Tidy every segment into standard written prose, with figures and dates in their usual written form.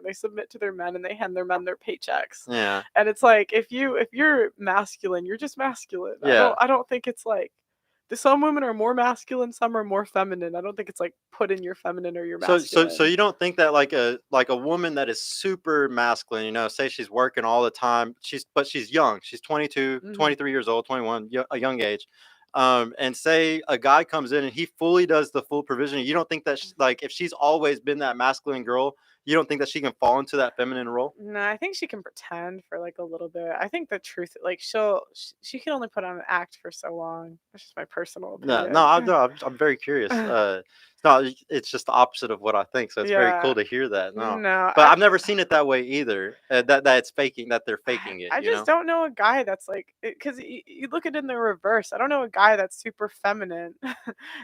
They submit to their men and they hand their men their paychecks. Yeah. And it's like if you're masculine, you're just masculine. Yeah. I don't think it's like some women are more masculine, some are more feminine. I don't think it's like put in your feminine or your So masculine. you don't think that like a woman that is super masculine, you know, say she's working all the time, she's young, she's 22, Mhm. 23 years old, 21, a young age. And say a guy comes in and he fully does the full provision. You don't think that like if she's always been that masculine girl, you don't think that she can fall into that feminine role? No, I think she can pretend for like a little bit. I think the truth, like she can only put on an act for so long. That's just my personal No, no, opinion. I'm very curious. It's not, it's just the opposite of what I think. So it's very Yeah. cool to hear that. No, No, but I've never seen it that way either. That it's faking, that they're faking it. I You just know? don't know a guy that's like, because you look at it in the reverse. I don't know a guy that's super feminine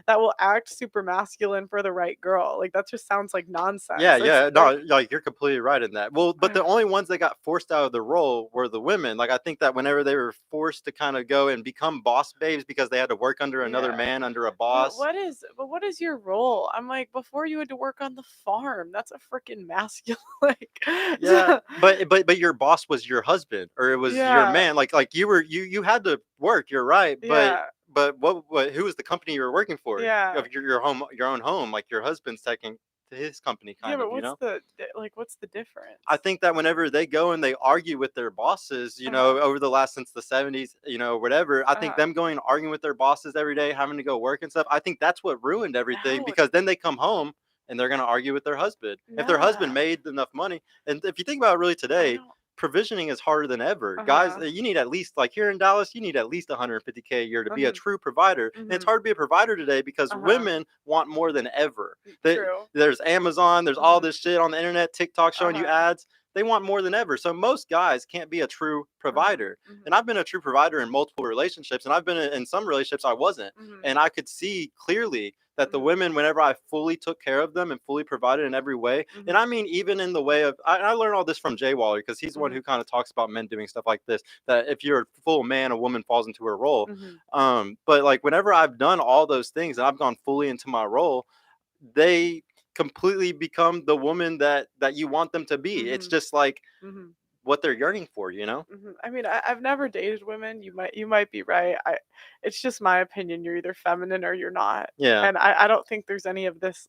that will act super masculine for the right girl. Like that just sounds like Yeah, nonsense. It's yeah. like, No, like you're completely right in that. Well, but the only ones that got forced out of the role were the women. Like I think that whenever they were forced to kind of go and become boss babes because they had to work under another yeah. man, under a But boss. what is your role? I'm like, before you had to work on the farm. That's a freaking masculine. Like, Yeah, but your boss was your husband or it was your yeah, man. Like you had to work. You're right, yeah, but what who was the company you were working for yeah. of your own home? Like your husband's taking to his company, Yeah, kind of. but You know. what's the I difference? think that whenever they go and they argue with their bosses, you Uh-huh. know, over the last since the 70s, you know, whatever, I think Uh-huh. them going and arguing with their bosses every day, having to go work and stuff, I think that's what ruined everything No, because then they come home and they're going to argue with their husband. If their husband no. made enough money, and if you think about it really I today, don't. provisioning is harder than ever. Guys, Uh-huh. you need at least like here in Dallas, you need at least 150K a year to be a Mhm. true provider. And it's Mhm. hard to be a provider today because Uh-huh. women want more than ever. True. There's Amazon, there's all Mhm. this shit on the internet, TikTok showing you Uh-huh. ads, they want more than ever. So most guys can't be a true Mhm. provider. And Mhm. I've been a true provider in multiple relationships, and I've been in some relationships I wasn't. Mhm. And I could see clearly that the Mhm. women, whenever I fully took care of them and fully provided in every way, and Mhm. I mean even in the way of, I learned all this from Jay Waller because he's the one Mhm. who kind of talks about men doing stuff like this. That if you're a full man, a woman falls into her role. Mhm. But like whenever I've done all those things and I've gone fully into my role, they completely become the woman that you want them to be. It's Mhm. just like Mhm. what they're yearning for, you know? Mhm. I mean, I've never dated women. You might be right. It's just my opinion. You're either feminine or you're not. Yeah. And I don't think there's any of this.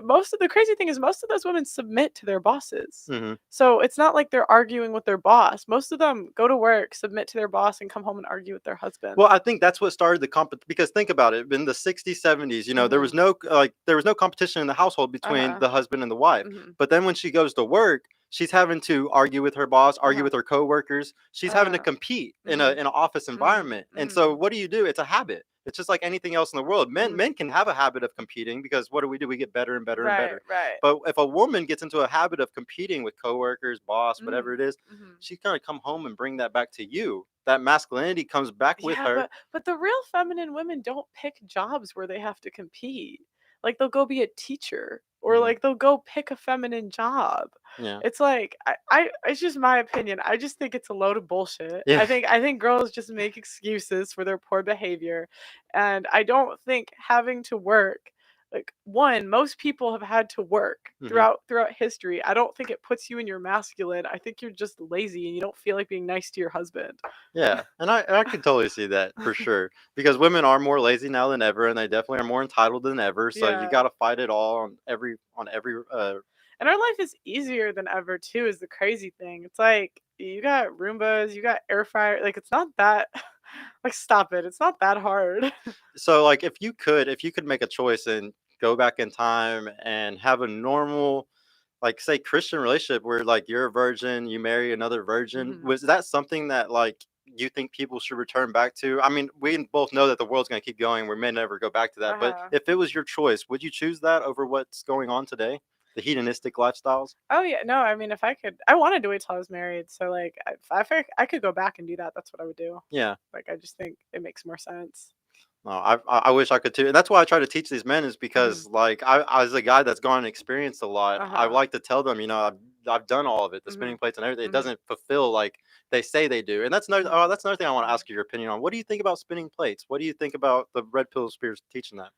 Most of the crazy thing is most of those women submit to their bosses. Hmm. So it's not like they're arguing with their boss. Most of them go to work, submit to their boss, and come home and argue with their husband. Well, I think that's what started the because think about it. In the 60s, 70s, you know, there was Mhm. no there was no competition in the household between Uh-huh. the husband and the wife. Mhm. But then when she goes to work, she's having to argue with her boss, argue Uh-huh. with her coworkers. She's having to Uh-huh. compete Mhm. in an office Mhm. environment. And so Mhm. what do? It's a habit. It's just like anything else in the world. Men Mhm. can have a habit of competing because what do? We get better and better and Right, better. right. But if a woman gets into a habit of competing with coworkers, boss, whatever Mhm. it is, Mhm. she's gonna come home and bring that back to you. That masculinity comes back with Yeah, her. but the real feminine women don't pick jobs where they have to compete. Like they'll go be a teacher or Mhm. like they'll go pick a feminine job. Yeah. It's like I it's just my opinion. I just think it's a load of bullshit. Yeah. I think girls just make excuses for their poor behavior. And I don't think having to work like one, most people have had to work Mhm. throughout history. I don't think it puts you in your masculine. I think you're just lazy and you don't feel like being nice to your husband. Yeah, and I could totally see that for sure because women are more lazy now than ever, and they definitely are more entitled than ever. So you Yeah. got to fight it all on every. And our life is easier than ever too is the crazy thing. It's like you got Roombas, you got air fryer, like it's not that like stop it. It's not that hard. So like if you could make a choice and go back in time and have a normal, like say Christian relationship where like you're a virgin, you marry another virgin, Mhm. was that something that like you think people should return back to? I mean, we both know that the world's going to keep going. We may never go back to that. But Uh-huh. if it was your choice, would you choose that over what's going on today? The hedonistic lifestyles? Oh yeah, no, I mean if I could I wanted to wait till I was married. So like if I could go back and do that, that's what I would do. Yeah. Like I just think it makes more sense. No, I wish I could too. And that's why I try to teach these men is Mhm. because like as a guy that's gone and experienced a lot, I Uh-huh. like to tell them, you know, I've done all of it, the spinning Mhm. plates and everything. It Mhm. doesn't fulfill like they say they do. And Mhm. that's another thing I want to Mhm. ask you your opinion on. What do you think about spinning plates? What do you think about the red pill spears teaching that?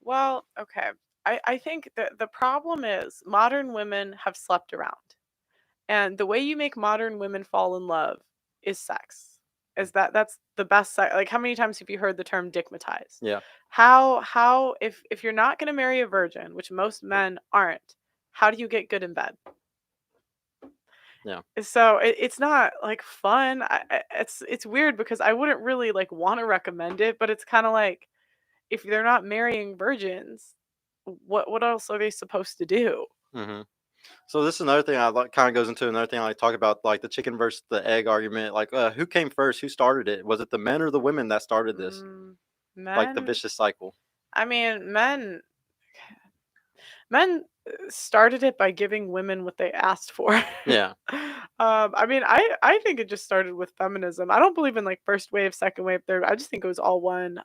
Well, okay. I think that the problem is modern women have slept around. And the way you make modern women fall in love is sex. Is that's the best like how many times have you heard the term dickmatized? Yeah. How if you're not going to marry a virgin, which most men aren't, how do you get good in bed? Yeah. So it's not like fun. It's weird because I wouldn't really like want to recommend it, but it's kind of like if they're not marrying virgins, what else are they supposed to do? Hmm. So this is another thing I like. Kind of goes into another thing I like talk about, like the chicken versus the egg argument. Like, who came first? Who started it? Was it the men or the women that started this? Mm, Like the men, vicious cycle. I mean, men started it by giving women what they asked for. Yeah. I mean, I think it just started with feminism. I don't believe in like first wave, second wave, third. I just think it was all one.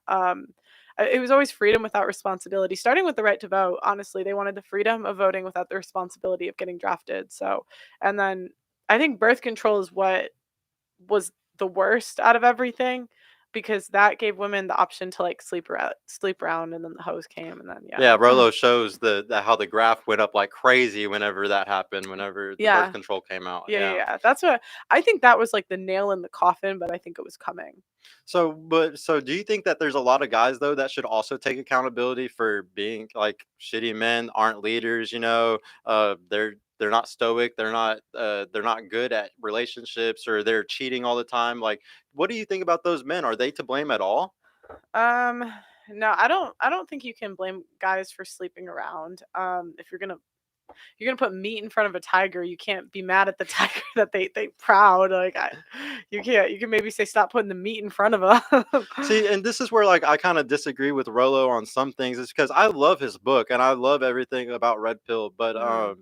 It was always freedom without responsibility. Starting with the right to vote, honestly, they wanted the freedom of voting without the responsibility of getting drafted. So, and then I think birth control is what was the worst out of everything because that gave women the option to like sleep around, and then the hose came, and then yeah. Yeah, Rolo shows the how the graph went up like crazy whenever that happened, whenever the birth Yeah. control came out. Yeah, yeah, Yeah. yeah. That's what I think that was like the nail in the coffin, but I think it was coming. So do you think that there's a lot of guys though that should also take accountability for being like shitty men, aren't leaders, they're not stoic, they're not good at relationships, or they're cheating all the time. Like, what do you think about those men? Are they to blame at all? Um, no, I don't think you can blame guys for sleeping around. If you're gonna put meat in front of a tiger, you can't be mad at the tiger that they proud. You can't. You can maybe say stop putting the meat in front of them. See, and this is where like I kind of disagree with Rolo on some things. It's because I love his book and I love everything about Red Pill, but Mhm.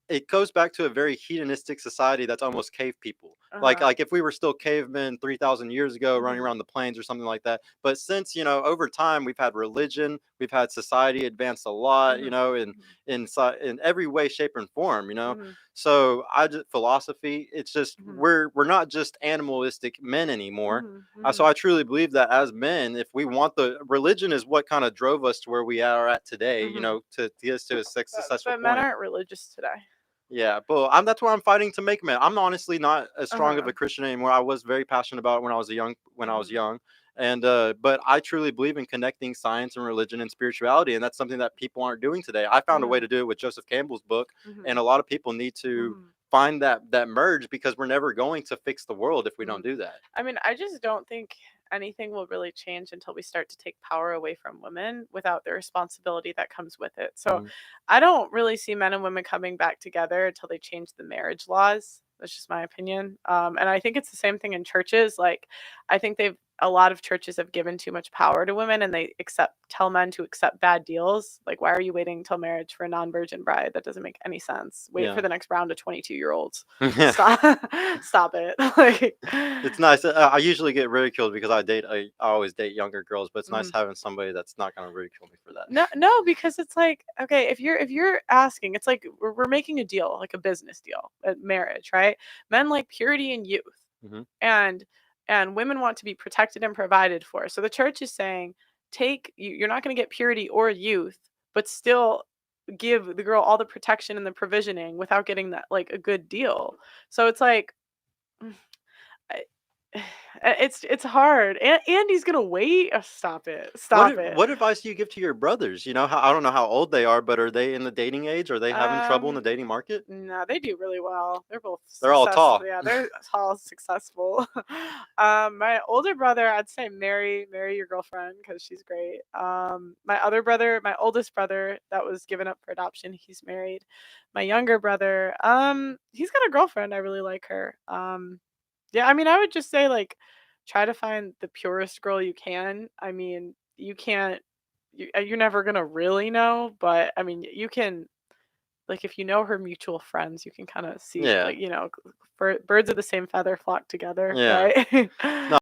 it goes back to a very hedonistic society that's almost cave people. Like Uh-huh. like if we were still cavemen 3,000 years ago running Mhm. around the plains or something like that. But since, over time we've had religion, we've had society advance a lot, Mhm. in every way, shape, and form. Mhm. So I just philosophy, it's just Mhm. we're not just animalistic men anymore. Mhm. So Mhm. I truly believe that as men, if we want the religion is what kind of drove us to where we are at today, Mhm. to get us to a successful But men point. aren't religious today. Yeah, but that's why I'm fighting to make men. I'm honestly not as strong of Uh-huh. a Christian anymore. I was very passionate about it when I was Mhm. young. And but I truly believe in connecting science and religion and spirituality, and that's something that people aren't doing today. I found a way Mhm. to do it with Joseph Campbell's book, and Mhm. a lot of people need to Mhm. find that merge because we're never going to fix the world if we don't Mhm. do that. I mean, I just don't think anything will really change until we start to take power away from women without the responsibility that comes with it. So Mhm. I don't really see men and women coming back together until they change the marriage laws. That's just my opinion. And I think it's the same thing in churches. Like, I think a lot of churches have given too much power to women and they tell men to accept bad deals. Like, why are you waiting till marriage for a non-virgin bride? That doesn't make any sense. Wait for Yeah. the next round of 22-year-olds. Yeah. Stop. Stop it. Like, It's nice. I usually get ridiculed because I always date younger girls, but it's nice mhm. having somebody that's not going to ridicule me for that. No, no, because it's like, okay, if you're asking, it's like we're making a deal, like a business deal, a marriage, right? Men like purity and youth, Hmm. and women want to be protected and provided for. So the church is saying, you're not going to get purity or youth, but still give the girl all the protection and the provisioning without getting that like a good deal. So it's like I it's hard. And he's gonna wait? Oh, stop it. Stop it. What advice do you give to your brothers? How I don't know how old they are, but are they in the dating age? Are they having trouble in the Um, dating market? no, they do really well. They're both They're all successful. tall. Yeah, they're all successful. My older brother, I'd say marry your girlfriend because she's great. My other brother, my oldest brother that was given up for adoption, he's married. My younger brother, he's got a girlfriend. I really like her. Yeah, I mean, I would just say like try to find the purest girl you can. I mean, you can't you're never gonna really know, but I mean, you can like if you know her mutual friends, you can kind of see Yeah. like birds of the same feather flock together, Yeah. right? No,